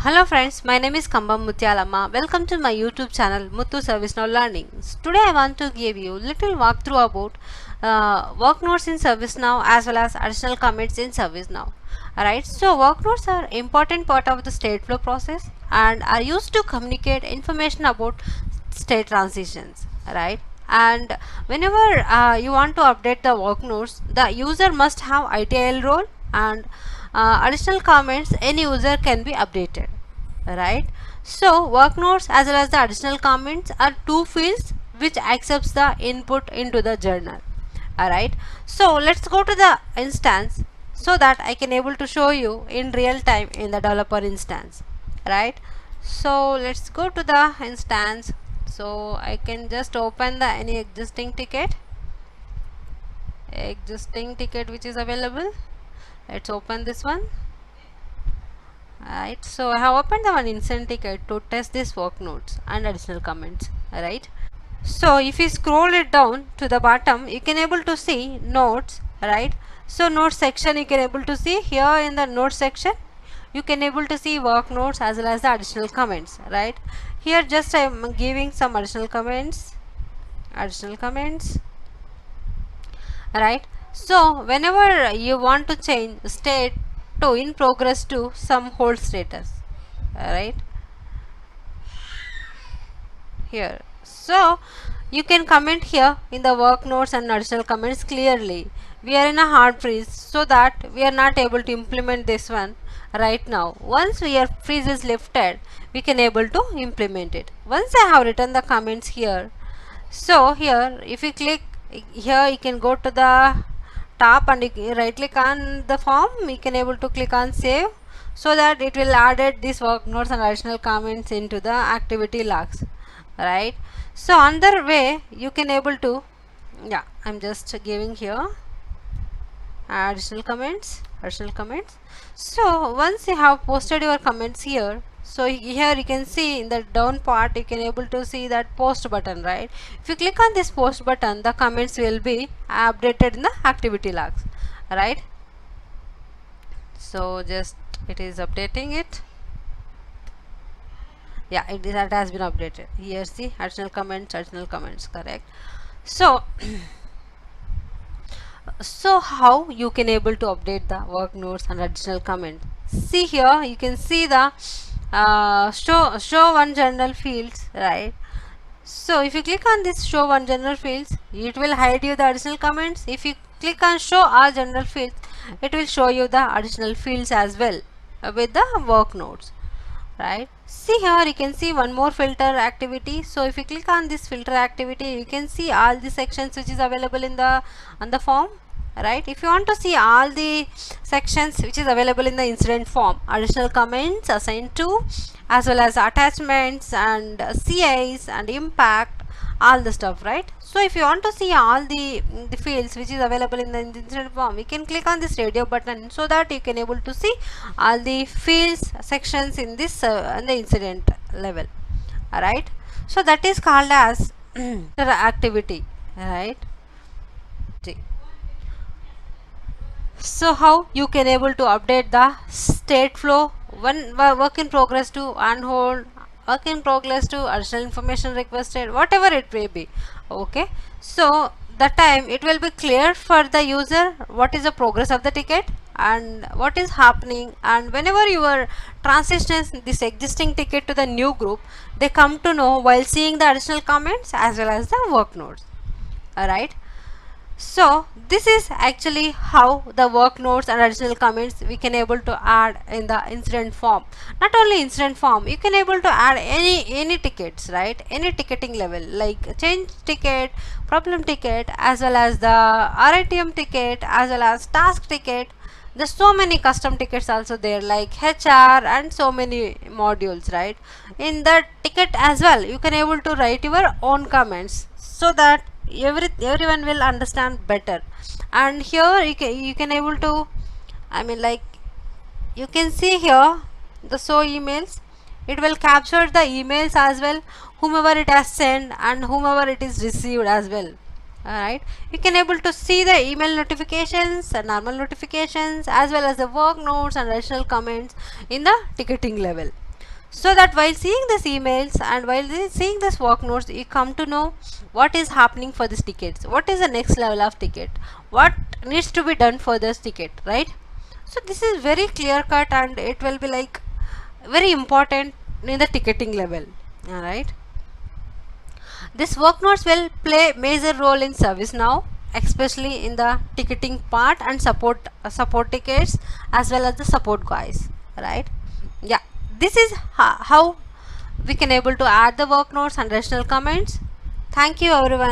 Hello friends, my name is Kambam Mutyalamma. Welcome to my YouTube channel Muthu ServiceNow Learning. Today I want to give you little walkthrough about work notes in ServiceNow as well as additional commits in ServiceNow. Alright, so work notes are important part of the state flow process and are used to communicate information about state transitions. Right, and whenever you want to update the work notes, the user must have ITIL role and additional comments any user can be updated. Right, so work notes as well as the additional comments are two fields which accepts the input into the journal. Alright, so let's go to the instance so that I can able to show you in real time in the developer instance. Right, so let's go to the instance. So I can just open the any existing ticket which is available. Let's open this one. Alright, so I have opened the one instant ticket to test this work notes and additional comments. Alright, so if you scroll it down to the bottom, you can able to see notes. Right, so notes section you can able to see here in the notes section. You can able to see work notes as well as the additional comments. Right, here just I am giving some additional comments. Right, so whenever you want to change state to in progress to some hold status, right, here, so you can comment here in the work notes and additional comments clearly. We are in a hard freeze, so that we are not able to implement this one right now. Once our freeze is lifted, we can able to implement it. Once I have written the comments here, so here if you click here, you can go to the top and you right click on the form. We can able to click on save, so that it will added these work notes and additional comments into the activity logs. Right, so another way you can able to, yeah, I'm just giving here additional comments. So once you have posted your comments here, so here you can see in the down part you can able to see that post button. Right, if you click on this post button, the comments will be updated in the activity logs. Right, so just it is updating it. Yeah, that has been updated. Here see additional comments, correct. So so how you can able to update the work notes and additional comment? See here you can see the show one general fields. Right, so if you click on this show one general fields, it will hide you the additional comments. If you click on show all general fields, it will show you the additional fields as well with the work notes. Right, see here you can see one more filter activity. So if you click on this filter activity, you can see all the sections which is available in the on the form. Right, if you want to see all the sections which is available in the incident form, additional comments assigned to, as well as attachments and CIs and impact, all the stuff. Right, so if you want to see all the fields which is available in the incident form, you can click on this radio button, so that you can able to see all the fields sections in this in the incident level. Alright, so that is called as activity. Right, so how you can able to update the state flow, one work in progress to on hold, work in progress to additional information requested, whatever it may be. Okay, so the time it will be clear for the user what is the progress of the ticket and what is happening, and whenever your transitions this existing ticket to the new group, they come to know while seeing the additional comments as well as the work notes. Alright, so this is actually how the work notes and additional comments we can able to add in the incident form. Not only incident form, you can able to add any tickets. Right, any ticketing level like change ticket, problem ticket, as well as the RITM ticket, as well as task ticket. There's so many custom tickets also there like HR and so many modules. Right, in that ticket as well you can able to write your own comments, so that everyone will understand better. And here you can able to, I mean, like you can see here the show emails, it will capture the emails as well, whomever it has sent and whomever it is received as well. Alright, you can able to see the email notifications and normal notifications as well as the work notes and additional comments in the ticketing level. so that while seeing these emails and while seeing this work notes, you come to know what is happening for this tickets, what is the next level of ticket, what needs to be done for this ticket, right? So this is very clear cut and it will be like very important in the ticketing level. All right, this work notes will play major role in ServiceNow, especially in the ticketing part and support tickets as well as the support guys, right? Yeah, this is how we can able to add the work notes and additional comments. Thank you everyone.